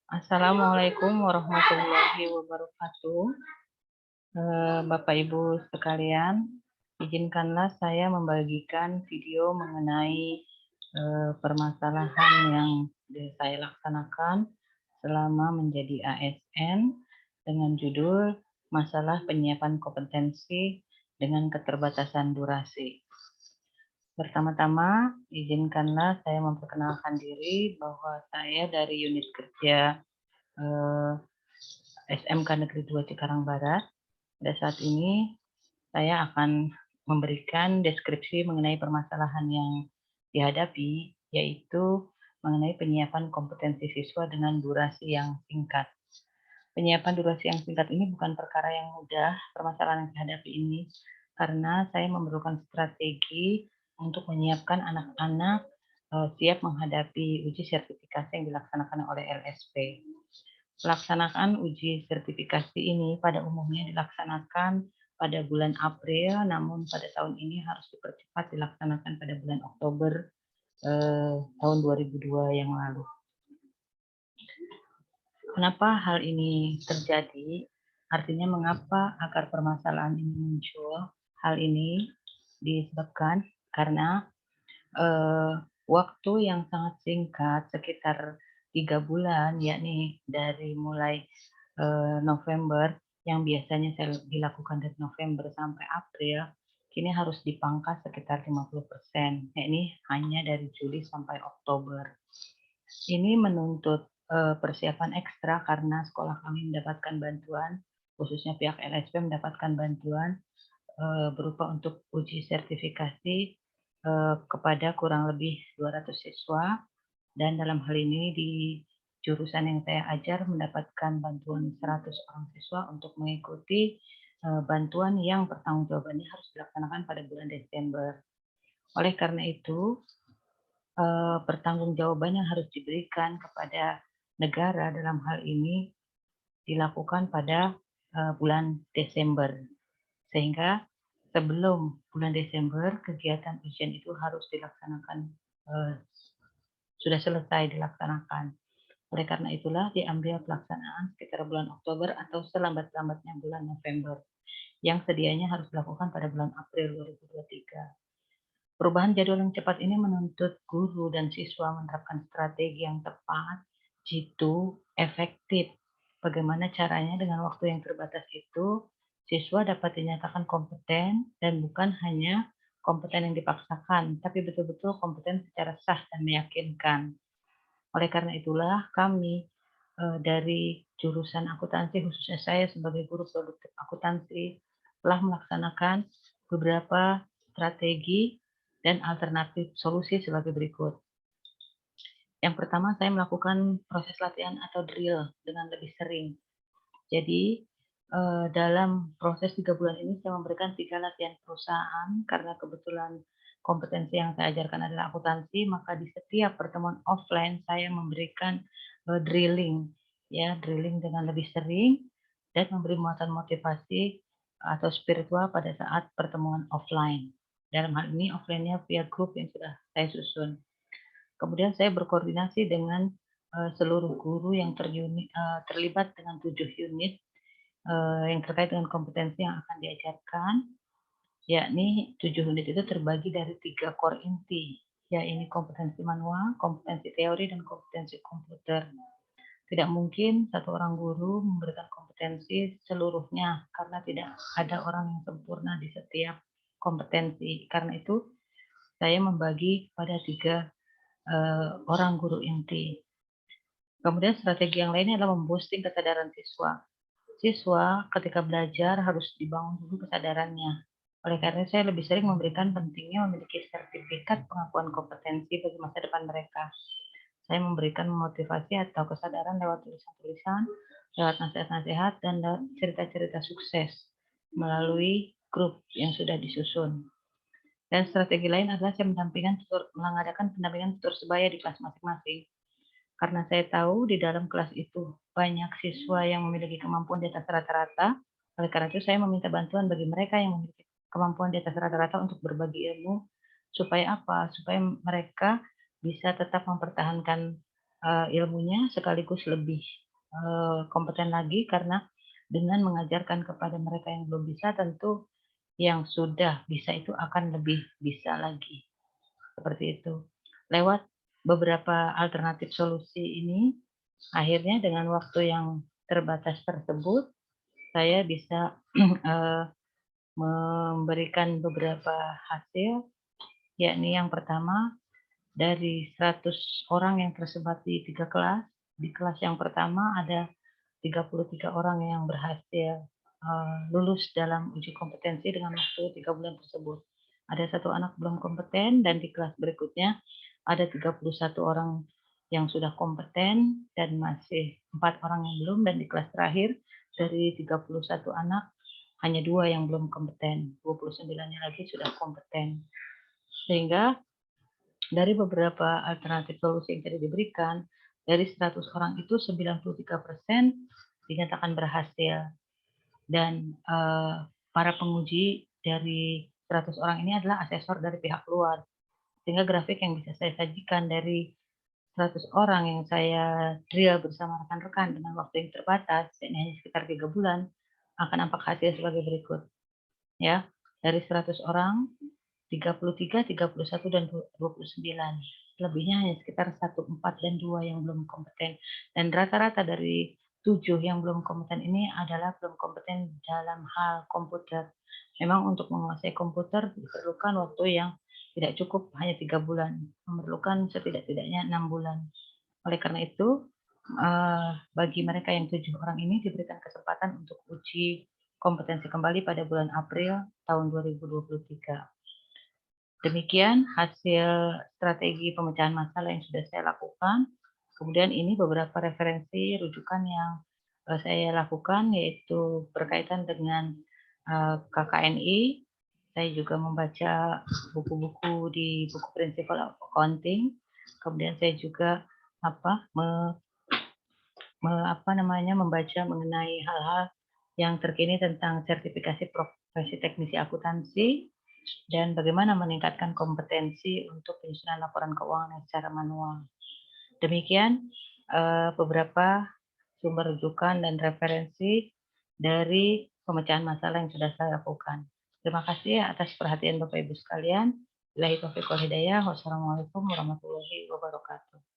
Assalamualaikum warahmatullahi wabarakatuh. Bapak Ibu sekalian, izinkanlah saya membagikan video mengenai permasalahan yang saya laksanakan selama menjadi ASN dengan judul Masalah Penyiapan Kompetensi dengan Keterbatasan Durasi. Pertama-tama, izinkanlah saya memperkenalkan diri bahwa saya dari unit kerja SMK Negeri 2 Cikarang Barat. Pada saat ini saya akan memberikan deskripsi mengenai permasalahan yang dihadapi, yaitu mengenai penyiapan kompetensi siswa dengan durasi yang singkat. Penyiapan durasi yang singkat ini bukan perkara yang mudah, permasalahan yang dihadapi ini, karena saya memerlukan strategi untuk menyiapkan anak-anak siap menghadapi uji sertifikasi yang dilaksanakan oleh LSP. Pelaksanaan uji sertifikasi ini pada umumnya dilaksanakan pada bulan April, namun pada tahun ini harus dipercepat dilaksanakan pada bulan Oktober tahun 2002 yang lalu. Kenapa hal ini terjadi? Artinya mengapa akar permasalahan ini muncul? Hal ini disebabkan karena waktu yang sangat singkat, sekitar 3 bulan, yakni dari mulai November, yang biasanya saya dilakukan dari November sampai April, kini harus dipangkas sekitar 50%, yakni hanya dari Juli sampai Oktober. Ini menuntut persiapan ekstra karena sekolah kami mendapatkan bantuan, khususnya pihak LSP mendapatkan bantuan berupa untuk uji sertifikasi kepada kurang lebih 200 siswa, dan dalam hal ini di jurusan yang saya ajar mendapatkan bantuan 100 orang siswa untuk mengikuti bantuan yang pertanggungjawabannya harus dilaksanakan pada bulan Desember. Oleh karena itu, pertanggungjawaban yang harus diberikan kepada negara dalam hal ini dilakukan pada bulan Desember, sehingga sebelum bulan Desember kegiatan ujian itu harus dilaksanakan, sudah selesai dilaksanakan. Oleh karena itulah diambil pelaksanaan sekitar bulan Oktober atau selambat-lambatnya bulan November, yang sedianya harus dilakukan pada bulan April 2023. Perubahan jadwal yang cepat ini menuntut guru dan siswa menerapkan strategi yang tepat, jitu, efektif. Bagaimana caranya dengan waktu yang terbatas itu, siswa dapat dinyatakan kompeten dan bukan hanya kompeten yang dipaksakan, tapi betul-betul kompeten secara sah dan meyakinkan. Oleh karena itulah kami dari jurusan akuntansi, khususnya saya sebagai guru produktif akuntansi, telah melaksanakan beberapa strategi dan alternatif solusi sebagai berikut. Yang pertama, saya melakukan proses latihan atau drill dengan lebih sering. Jadi, dalam proses 3 bulan ini saya memberikan 3 latihan perusahaan, karena kebetulan kompetensi yang saya ajarkan adalah akuntansi, maka di setiap pertemuan offline saya memberikan drilling, ya, drilling dengan lebih sering dan memberi muatan motivasi atau spiritual pada saat pertemuan offline. Dalam hal ini offline-nya via grup yang sudah saya susun. Kemudian saya berkoordinasi dengan seluruh guru yang terlibat dengan 7 unit yang terkait dengan kompetensi yang akan diajarkan, yakni 7 unit itu terbagi dari 3 core inti, yaitu kompetensi manual, kompetensi teori, dan kompetensi komputer. Tidak mungkin satu orang guru memberikan kompetensi seluruhnya, karena tidak ada orang yang sempurna di setiap kompetensi. Karena itu, saya membagi pada 3 orang guru inti. Kemudian strategi yang lainnya adalah memboosting kesadaran siswa. Siswa ketika belajar harus dibangun dulu kesadarannya. Oleh karena itu saya lebih sering memberikan pentingnya memiliki sertifikat pengakuan kompetensi bagi masa depan mereka. Saya memberikan motivasi atau kesadaran lewat tulisan-tulisan, lewat nasihat-nasihat, dan lewat cerita-cerita sukses melalui grup yang sudah disusun. Dan strategi lain adalah saya mengadakan pendampingan tutor sebaya di kelas masing-masing. Karena saya tahu di dalam kelas itu banyak siswa yang memiliki kemampuan di atas rata-rata, oleh karena itu saya meminta bantuan bagi mereka yang memiliki kemampuan di atas rata-rata untuk berbagi ilmu, supaya apa? Supaya mereka bisa tetap mempertahankan ilmunya sekaligus lebih, kompeten lagi karena dengan mengajarkan kepada mereka yang belum bisa, tentu yang sudah bisa itu akan lebih bisa lagi, seperti itu. Lewat beberapa alternatif solusi ini, akhirnya dengan waktu yang terbatas tersebut, saya bisa, memberikan beberapa hasil, yakni yang pertama, dari 100 orang yang tersebar di 3 kelas, di kelas yang pertama ada 33 orang yang berhasil, lulus dalam uji kompetensi dengan waktu 3 bulan tersebut. Ada 1 anak belum kompeten dan di kelas berikutnya ada 31 orang yang sudah kompeten dan masih 4 orang yang belum, dan di kelas terakhir dari 31 anak hanya 2 yang belum kompeten, 29-nya lagi sudah kompeten. Sehingga dari beberapa alternatif solusi yang tadi diberikan, dari 100 orang itu 93% dinyatakan berhasil dan, para penguji dari 100 orang ini adalah asesor dari pihak luar. Sehingga grafik yang bisa saya sajikan dari 100 orang yang saya drill bersama rekan-rekan dengan waktu yang terbatas, yakni hanya sekitar 3 bulan, akan nampak hasil sebagai berikut. Ya, dari 100 orang, 33, 31, dan 29. Lebihnya hanya sekitar 1, 4, dan 2 yang belum kompeten. Dan rata-rata dari 7 yang belum kompeten ini adalah belum kompeten dalam hal komputer. Memang untuk menguasai komputer diperlukan waktu yang tidak cukup hanya 3 bulan, memerlukan setidak-tidaknya 6 bulan. Oleh karena itu, bagi mereka yang 7 orang ini diberikan kesempatan untuk uji kompetensi kembali pada bulan April tahun 2023. Demikian hasil strategi pemecahan masalah yang sudah saya lakukan. Kemudian ini beberapa referensi rujukan yang saya lakukan, yaitu berkaitan dengan KKNI. Saya juga membaca buku-buku di buku Principle of Accounting. Kemudian saya juga membaca mengenai hal-hal yang terkini tentang sertifikasi profesi teknisi akuntansi dan bagaimana meningkatkan kompetensi untuk penyusunan laporan keuangan secara manual. Demikian beberapa sumber rujukan dan referensi dari pemecahan masalah yang sudah saya lakukan. Terima kasih atas perhatian Bapak Ibu sekalian. Billahi taufiq wal hidayah. Wassalamualaikum warahmatullahi wabarakatuh.